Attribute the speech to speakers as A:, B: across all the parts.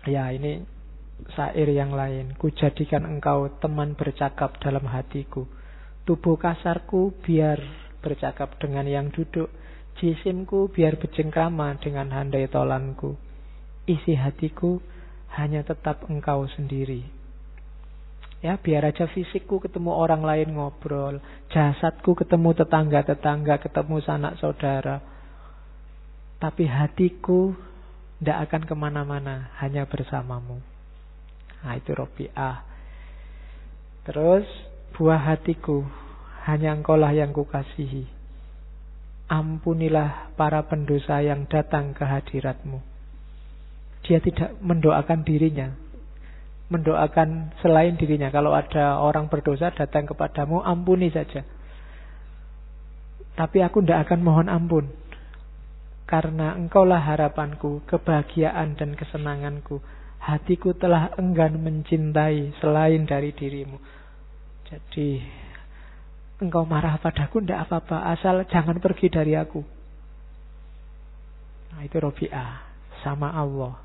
A: Ya, ini syair yang lain. Ku jadikan engkau teman bercakap dalam hatiku. Tubuh kasarku biar bercakap dengan yang duduk. Jisimku biar bercengkrama dengan handai tolanku. Isi hatiku hanya tetap engkau sendiri. Ya, biar aja fisikku ketemu orang lain ngobrol, jasadku ketemu tetangga-tetangga, ketemu sanak saudara, tapi hatiku tidak akan kemana-mana, hanya bersamamu. Nah, itu Robi'ah. Terus, buah hatiku, hanya engkaulah yang kukasihi. Ampunilah para pendosa yang datang ke hadiratmu. Dia tidak mendoakan dirinya, mendoakan selain dirinya. Kalau ada orang berdosa datang kepadamu, ampuni saja. Tapi aku tidak akan mohon ampun, karena engkaulah harapanku, kebahagiaan dan kesenanganku. Hatiku telah enggan mencintai selain dari dirimu. Jadi engkau marah padaku tidak apa-apa, asal jangan pergi dari aku. Nah, itu Robi'ah sama Allah.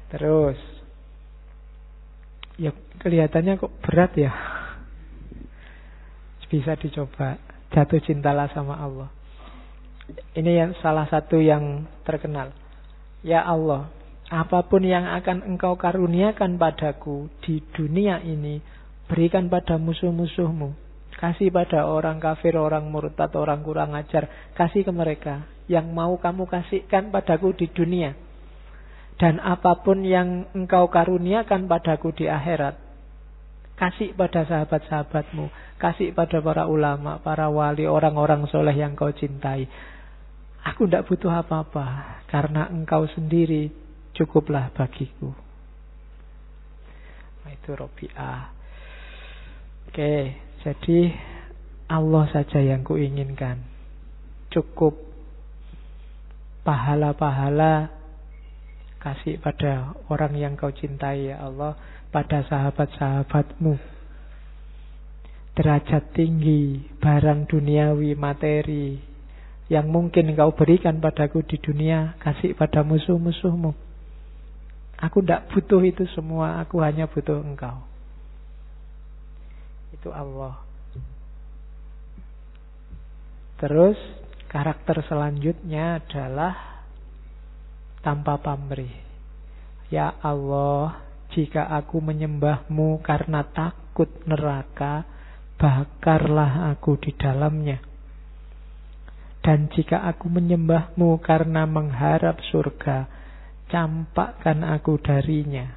A: Terus, ya kelihatannya kok berat ya. Bisa dicoba. Jatuh cintalah sama Allah. Ini yang salah satu yang terkenal. Ya Allah, apapun yang akan engkau karuniakan padaku di dunia ini, berikan pada musuh-musuhmu. Kasih pada orang kafir, orang murtad, orang kurang ajar. Kasih ke mereka. Yang mau kamu kasihkan padaku di dunia. Dan apapun yang engkau karuniakan padaku di akhirat, kasih pada sahabat-sahabatmu, kasih pada para ulama, para wali, orang-orang soleh yang kau cintai. Aku tidak butuh apa-apa, karena engkau sendiri cukuplah bagiku. Nah, itu Robi'ah. Oke, jadi Allah saja yang kuinginkan. Cukup pahala-pahala kasih pada orang yang kau cintai, ya Allah, pada sahabat-sahabatmu. Derajat tinggi, barang duniawi, materi yang mungkin kau berikan padaku di dunia, kasih pada musuh-musuhmu. Aku tidak butuh itu semua, aku hanya butuh engkau. Itu Allah. Terus karakter selanjutnya adalah tanpa pamrih. Ya Allah, jika aku menyembahmu karena takut neraka, bakarlah aku di dalamnya. Dan jika aku menyembahmu karena mengharap surga, campakkan aku darinya.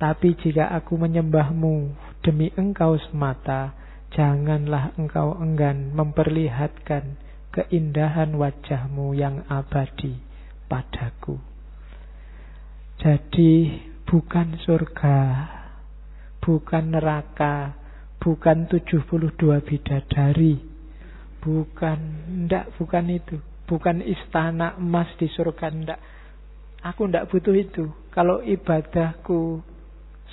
A: Tapi jika aku menyembahmu demi engkau semata, janganlah engkau enggan memperlihatkan keindahan wajahmu yang abadi padaku. Jadi bukan surga, bukan neraka, bukan 72 bidadari, bukan itu, bukan istana emas di surga, ndak. Aku ndak butuh itu. Kalau ibadahku,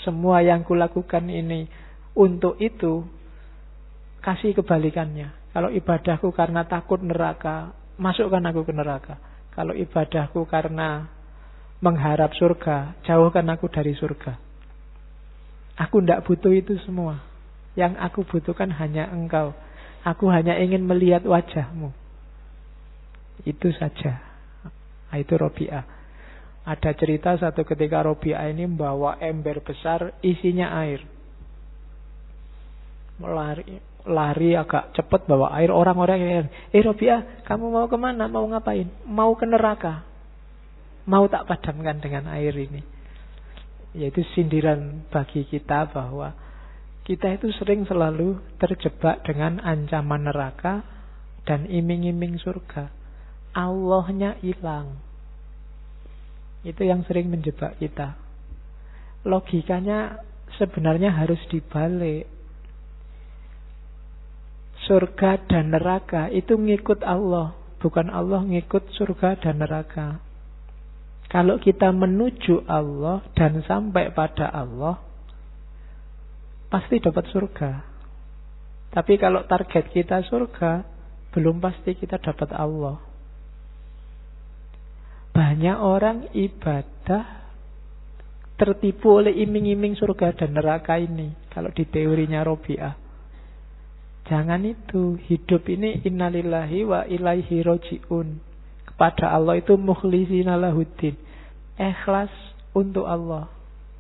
A: semua yang kulakukan ini untuk itu, kasih kebalikannya. Kalau ibadahku karena takut neraka, masukkan aku ke neraka. Kalau ibadahku karena mengharap surga, jauhkan aku dari surga. Aku tidak butuh itu semua. Yang aku butuhkan hanya engkau. Aku hanya ingin melihat wajahmu. Itu saja. Nah, itu Robi'ah. Ada cerita satu ketika Robi'ah ini membawa ember besar isinya air. Lari agak cepat bawa air. Orang-orang yang Robi'ah, kamu mau kemana? Mau ngapain? Mau ke neraka. Mau tak padamkan dengan air ini. Yaitu sindiran bagi kita bahwa kita itu sering selalu terjebak dengan ancaman neraka dan iming-iming surga. Allahnya hilang. Itu yang sering menjebak kita. Logikanya sebenarnya harus dibalik. Surga dan neraka itu ngikut Allah, bukan Allah ngikut surga dan neraka. Kalau kita menuju Allah dan sampai pada Allah, pasti dapat surga. Tapi kalau target kita surga, belum pasti kita dapat Allah. Banyak orang ibadah ibadah, tertipu oleh iming-iming surga dan neraka ini. Kalau di teorinya Robi'ah. Jangan itu. Hidup ini innalillahi wa ilaihi roji'un. Kepada Allah itu mukhlisina lahuddin. Ikhlas untuk Allah.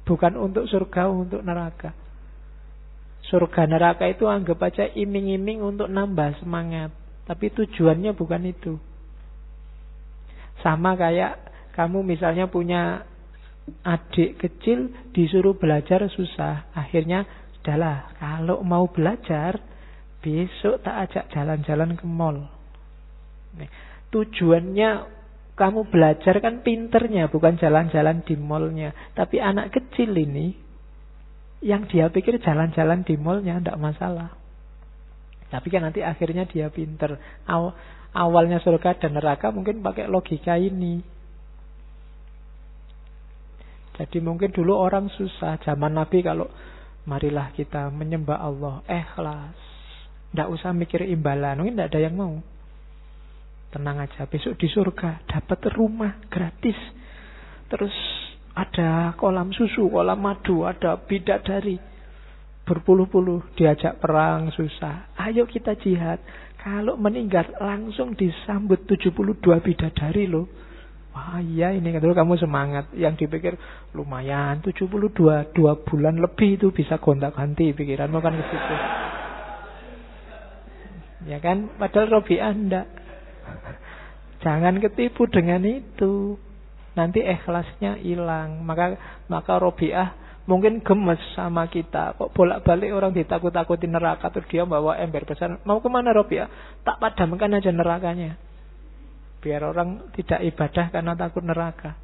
A: Bukan untuk surga, untuk neraka. Surga neraka itu anggap aja iming-iming untuk nambah semangat. Tapi tujuannya bukan itu. Sama kayak kamu misalnya punya adik kecil disuruh belajar susah. Akhirnya, sudahlah, kalau mau belajar, besok tak ajak jalan-jalan ke mall. Nih, tujuannya kamu belajar kan pinternya, bukan jalan-jalan di mallnya. Tapi anak kecil ini, yang dia pikir jalan-jalan di mallnya tidak masalah. Tapi kan nanti akhirnya dia pinter. Awalnya surga dan neraka mungkin pakai logika ini. Jadi mungkin dulu orang susah. Zaman Nabi kalau marilah kita menyembah Allah, ikhlas, tidak usah mikir imbalan. Mungkin tidak ada yang mau. Tenang aja, besok di surga dapat rumah gratis. Terus ada kolam susu, kolam madu, ada bidadari berpuluh-puluh, diajak perang susah. Ayo kita jihad. Kalau meninggal langsung disambut 72 bidadari loh. Wah iya ini kan kamu semangat. Yang dipikir lumayan 72, 2 bulan lebih itu bisa gonta-ganti pikiranmu kan ke situ. Ya kan? Padahal Robi'ah enggak. Jangan ketipu dengan itu. Nanti ikhlasnya hilang. Maka Robi'ah mungkin gemes sama kita. Kok bolak-balik orang ditakut-takutin neraka, terus dia bawa ember besar. Mau kemana Robi'ah? Tak padamkan aja nerakanya. Biar orang tidak ibadah karena takut neraka.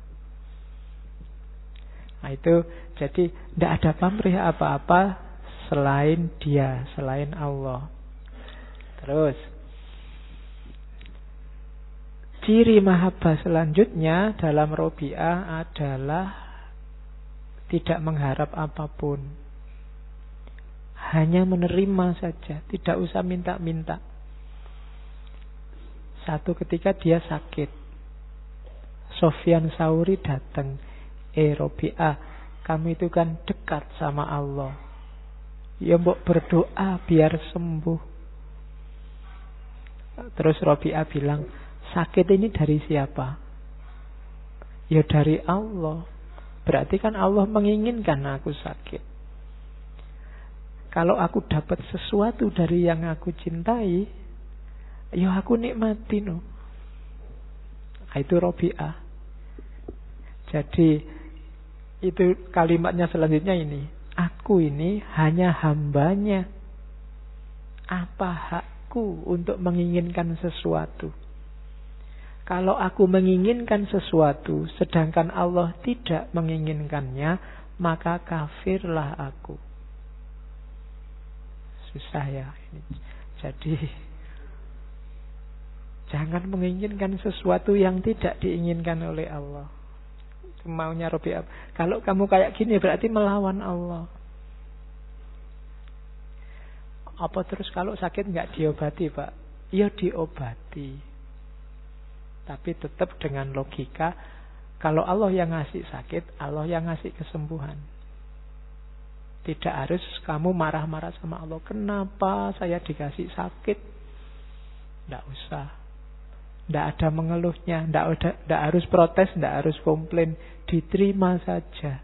A: Nah itu, jadi tidak ada pamrih apa-apa selain dia, selain Allah. Terus ciri mahabbah selanjutnya dalam Robi'ah adalah tidak mengharap apapun. Hanya menerima saja, tidak usah minta-minta. Satu ketika dia sakit, Sofyan Sauri datang, Robi'ah, kamu itu kan dekat sama Allah. Ya mbok berdoa biar sembuh. Terus Robi'ah bilang, sakit ini dari siapa? Ya dari Allah. Berarti kan Allah menginginkan aku sakit. Kalau aku dapat sesuatu dari yang aku cintai, ya aku nikmati no. Itu Robi'ah. Jadi itu kalimatnya selanjutnya ini. Aku ini hanya hambanya. Apa hakku untuk menginginkan sesuatu? Kalau aku menginginkan sesuatu, sedangkan Allah tidak menginginkannya, maka kafirlah aku. Susah ya ini. Jadi jangan menginginkan sesuatu yang tidak diinginkan oleh Allah. Maunya Robi'ah. Kalau kamu kayak gini berarti melawan Allah. Apa terus kalau sakit nggak diobati, Pak? Ya diobati. Tapi tetap dengan logika, kalau Allah yang ngasih sakit, Allah yang ngasih kesembuhan. Tidak harus kamu marah-marah sama Allah. Kenapa saya dikasih sakit? Tidak usah. Tidak ada mengeluhnya. Tidak harus protes, tidak harus komplain. Diterima saja.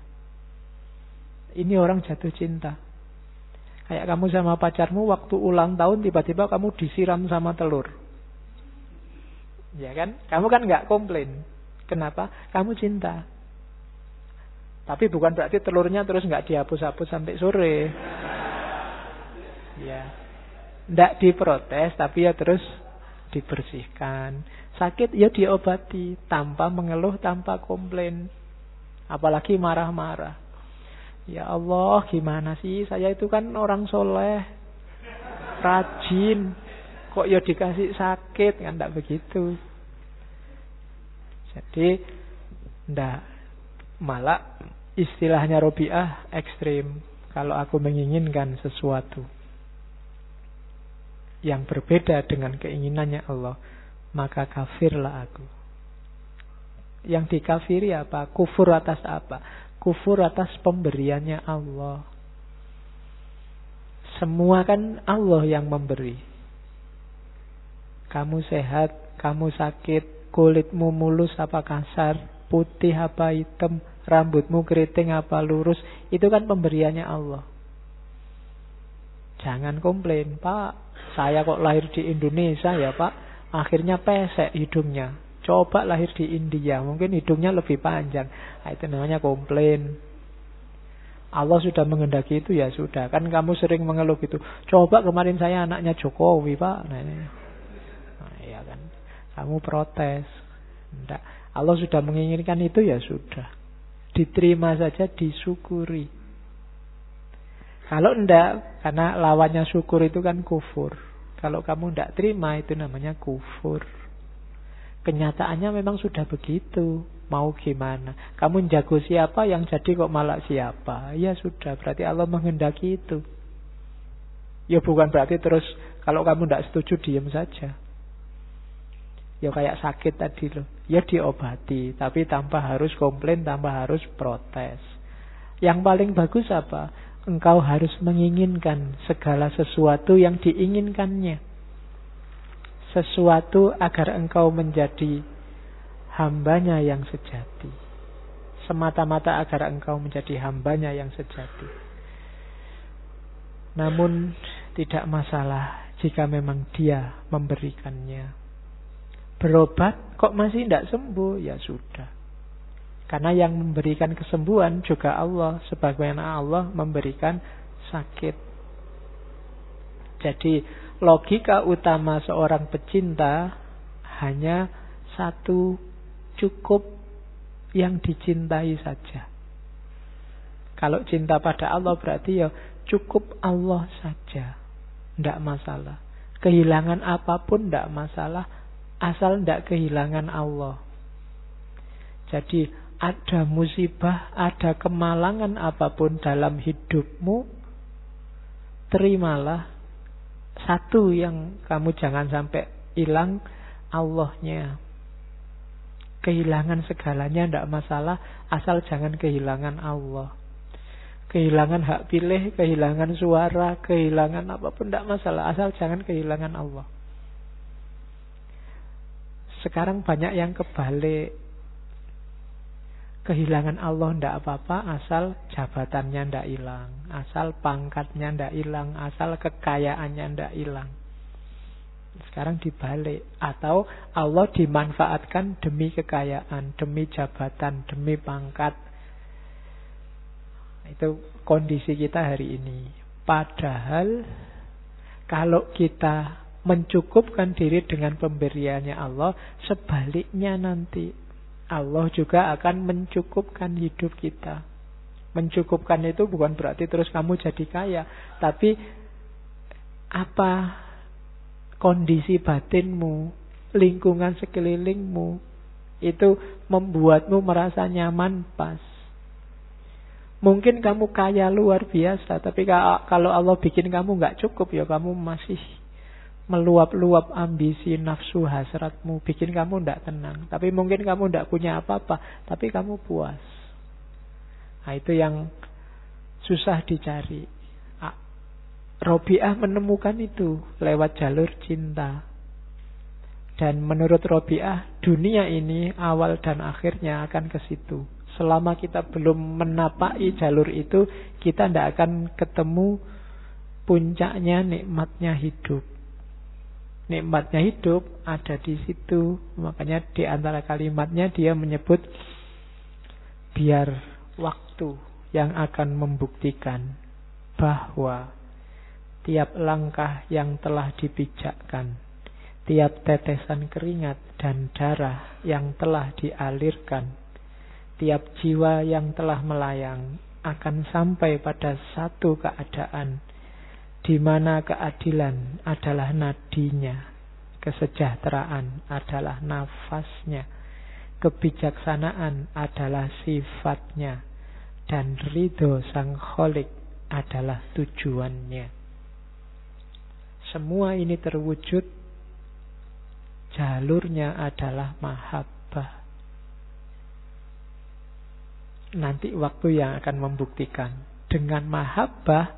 A: Ini orang jatuh cinta. Kayak kamu sama pacarmu waktu ulang tahun tiba-tiba kamu disiram sama telur. Ya kan? Kamu kan nggak komplain. Kenapa? Kamu cinta. Tapi bukan berarti telurnya terus nggak dihapus-hapus sampai sore. Ya, nggak diprotes, tapi ya terus dibersihkan. Sakit ya diobati tanpa mengeluh, tanpa komplain. Apalagi marah-marah. Ya Allah, gimana sih? Saya itu kan orang soleh, rajin. Kok ya dikasih sakit? Kan tidak begitu. Jadi ndak, malah istilahnya Robi'ah ekstrim. Kalau aku menginginkan sesuatu yang berbeda dengan keinginannya Allah, maka kafirlah aku. Yang dikafiri apa? Kufur atas apa? Kufur atas pemberiannya Allah. Semua kan Allah yang memberi. Kamu sehat, kamu sakit, kulitmu mulus apa kasar, putih apa hitam, rambutmu keriting apa lurus, itu kan pemberiannya Allah. Jangan komplain, Pak, saya kok lahir di Indonesia ya Pak, akhirnya pesek hidungnya. Coba lahir di India, mungkin hidungnya lebih panjang. Nah, itu namanya komplain. Allah sudah menghendaki itu, ya sudah. Kan kamu sering mengeluh gitu. Coba kemarin saya anaknya Jokowi Pak. Nah iya kan, kamu protes. Enggak. Allah sudah menginginkan itu, ya sudah. Diterima saja, disyukuri. Kalau enggak, karena lawannya syukur itu kan kufur. Kalau kamu enggak terima, itu namanya kufur. Kenyataannya memang sudah begitu. Mau gimana? Kamu jago siapa, yang jadi kok malah siapa? Ya sudah, berarti Allah menghendaki itu. Ya bukan berarti terus kalau kamu enggak setuju, diam saja. Ya kayak sakit tadi loh. Ya diobati, tapi tanpa harus komplain, tanpa harus protes. Yang paling bagus apa? Engkau harus menginginkan segala sesuatu yang diinginkannya. Sesuatu agar engkau menjadi hambanya yang sejati. Semata-mata agar engkau menjadi hambanya yang sejati. Namun tidak masalah jika memang dia memberikannya. Berobat kok masih tidak sembuh, ya sudah. Karena yang memberikan kesembuhan juga Allah, sebagaimana Allah memberikan sakit. Jadi logika utama seorang pecinta hanya satu, cukup yang dicintai saja. Kalau cinta pada Allah berarti ya cukup Allah saja, tidak masalah. Kehilangan apapun tidak masalah, asal tidak kehilangan Allah. Jadi ada musibah, ada kemalangan apapun dalam hidupmu, terimalah. Satu yang kamu jangan sampai hilang, Allahnya. Kehilangan segalanya tidak masalah, asal jangan kehilangan Allah. Kehilangan hak pilih, kehilangan suara, kehilangan apapun tidak masalah, asal jangan kehilangan Allah. Sekarang banyak yang kebalik. Kehilangan Allah tidak apa-apa, asal jabatannya tidak hilang, asal pangkatnya tidak hilang, asal kekayaannya tidak hilang. Sekarang dibalik. Atau Allah dimanfaatkan demi kekayaan, demi jabatan, demi pangkat. Itu kondisi kita hari ini. Padahal kalau kita mencukupkan diri dengan pemberiannya Allah, sebaliknya nanti Allah juga akan mencukupkan hidup kita. Mencukupkan itu bukan berarti terus kamu jadi kaya, tapi apa kondisi batinmu, lingkungan sekelilingmu itu membuatmu merasa nyaman, pas. Mungkin kamu kaya luar biasa, tapi kalau Allah bikin kamu nggak cukup, ya kamu masih meluap-luap ambisi, nafsu, hasratmu, bikin kamu tidak tenang. Tapi mungkin kamu tidak punya apa-apa, tapi kamu puas. Nah, itu yang susah dicari. Robiah menemukan itu lewat jalur cinta. Dan menurut Robiah, dunia ini awal dan akhirnya akan ke situ. Selama kita belum menapaki jalur itu, kita tidak akan ketemu puncaknya nikmatnya hidup. Nikmatnya hidup ada di situ. Makanya di antara kalimatnya dia menyebut biar waktu yang akan membuktikan bahwa tiap langkah yang telah dipijakkan, tiap tetesan keringat dan darah yang telah dialirkan, tiap jiwa yang telah melayang akan sampai pada satu keadaan di mana keadilan adalah nadinya, kesejahteraan adalah nafasnya, kebijaksanaan adalah sifatnya, dan ridho sang kholik adalah tujuannya. Semua ini terwujud, jalurnya adalah mahabbah. Nanti waktu yang akan membuktikan. Dengan mahabbah,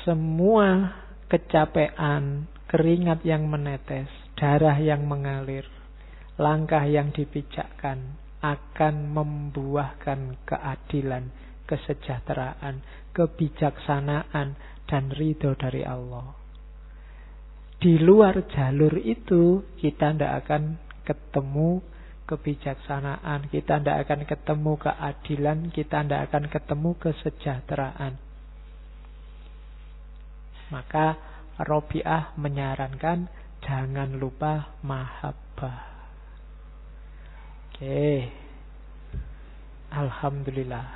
A: semua kecapean, keringat yang menetes, darah yang mengalir, langkah yang dipijakkan akan membuahkan keadilan, kesejahteraan, kebijaksanaan, dan ridho dari Allah. Di luar jalur itu kita tidak akan ketemu kebijaksanaan, kita tidak akan ketemu keadilan, kita tidak akan ketemu kesejahteraan. Maka Robi'ah menyarankan jangan lupa mahabbah. Oke. Alhamdulillah.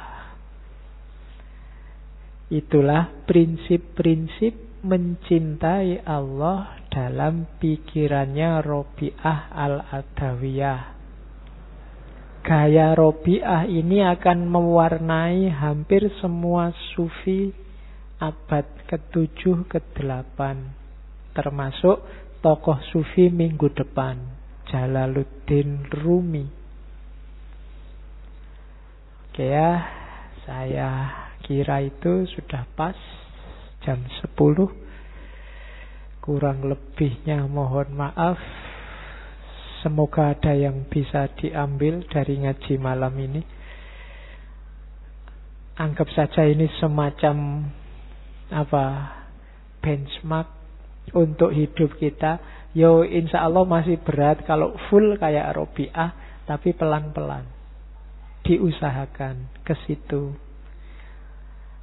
A: Itulah prinsip-prinsip mencintai Allah dalam pikirannya Robi'ah al-Adawiyah. Gaya Robi'ah ini akan mewarnai hampir semua sufi abad ke-7 ke-8, termasuk tokoh sufi minggu depan, Jalaluddin Rumi. Oke ya, saya kira itu sudah pas jam 10. Kurang lebihnya mohon maaf. Semoga ada yang bisa diambil dari ngaji malam ini. Anggap saja ini semacam benchmark untuk hidup kita. Yo, insya Allah masih berat kalau full kayak Robi'ah, tapi pelan-pelan diusahakan ke situ.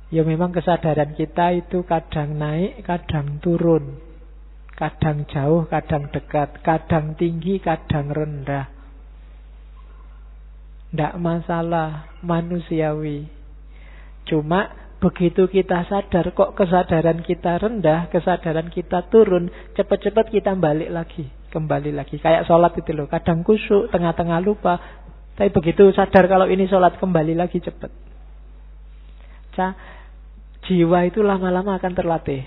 A: Ya memang kesadaran kita itu kadang naik, kadang turun, kadang jauh, kadang dekat, kadang tinggi, kadang rendah. Tidak masalah, manusiawi. Cuma begitu kita sadar kok kesadaran kita rendah, kesadaran kita turun, cepat-cepat kita kembali lagi. Kayak sholat itu loh, kadang khusyuk, tengah-tengah lupa. Tapi begitu sadar kalau ini sholat, kembali lagi cepat. Jiwa itu lama-lama akan terlatih.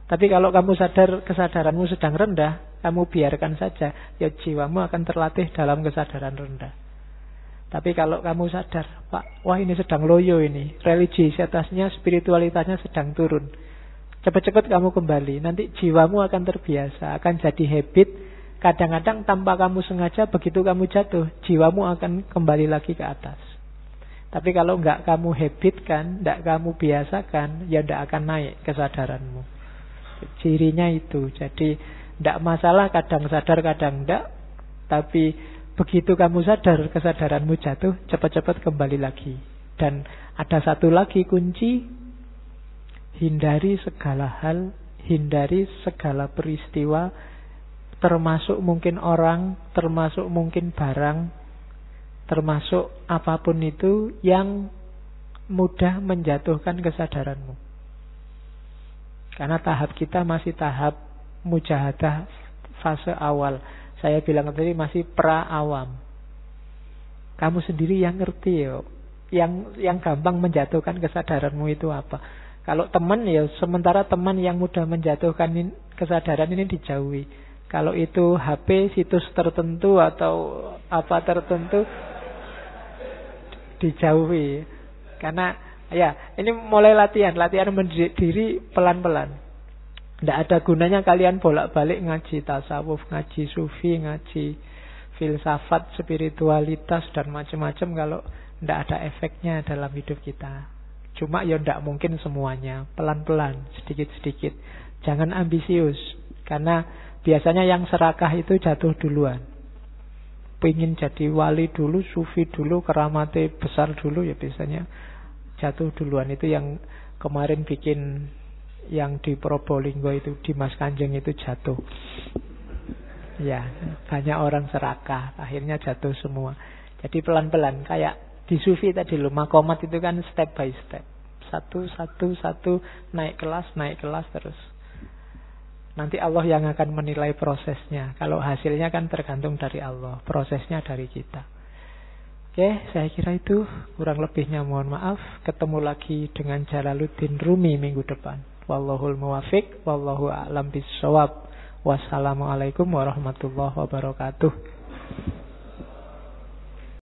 A: Tapi kalau kamu sadar kesadaranmu sedang rendah, kamu biarkan saja, ya jiwamu akan terlatih dalam kesadaran rendah. Tapi kalau kamu sadar, wah ini sedang loyo ini, religiositasnya, spiritualitasnya sedang turun, cepat-cepat kamu kembali. Nanti jiwamu akan terbiasa, akan jadi habit. Kadang-kadang tanpa kamu sengaja, begitu kamu jatuh, jiwamu akan kembali lagi ke atas. Tapi kalau enggak kamu habitkan, enggak kamu biasakan, ya enggak akan naik kesadaranmu. Cirinya itu. Jadi enggak masalah kadang sadar, kadang enggak. Tapi begitu kamu sadar, kesadaranmu jatuh, cepat-cepat kembali lagi. Dan ada satu lagi kunci, hindari segala hal, hindari segala peristiwa, termasuk mungkin orang, termasuk mungkin barang, termasuk apapun itu yang mudah menjatuhkan kesadaranmu. Karena tahap kita masih tahap mujahadah fase awal. Saya bilang tadi masih pra-awam. Kamu sendiri yang ngerti yo. Yang gampang menjatuhkan kesadaranmu itu apa. Kalau teman ya, sementara teman yang mudah menjatuhkan kesadaran ini dijauhi. Kalau itu HP, situs tertentu atau apa tertentu, dijauhi. Karena ya ini mulai latihan mendidik diri pelan-pelan. Tidak ada gunanya kalian bolak-balik ngaji tasawuf, ngaji sufi, ngaji filsafat, spiritualitas dan macam-macam kalau tidak ada efeknya dalam hidup kita. Cuma ya tidak mungkin semuanya, pelan-pelan, sedikit-sedikit. Jangan ambisius, karena biasanya yang serakah itu jatuh duluan. Pengen jadi wali dulu, sufi dulu, keramatnya besar dulu, ya biasanya jatuh duluan. Itu yang kemarin bikin yang di Probolinggo itu, Dimas Kanjeng itu jatuh. Ya, banyak orang serakah, akhirnya jatuh semua. Jadi pelan-pelan, kayak di sufi tadi loh, makomat itu kan step by step. Satu, naik kelas terus. Nanti Allah yang akan menilai prosesnya. Kalau hasilnya kan tergantung dari Allah, prosesnya dari kita. Oke, saya kira itu. Kurang lebihnya mohon maaf. Ketemu lagi dengan Jalaluddin Rumi minggu depan. Wallahul muwafiq, wallahu a'lam bissawab. Wassalamualaikum warahmatullahi wabarakatuh.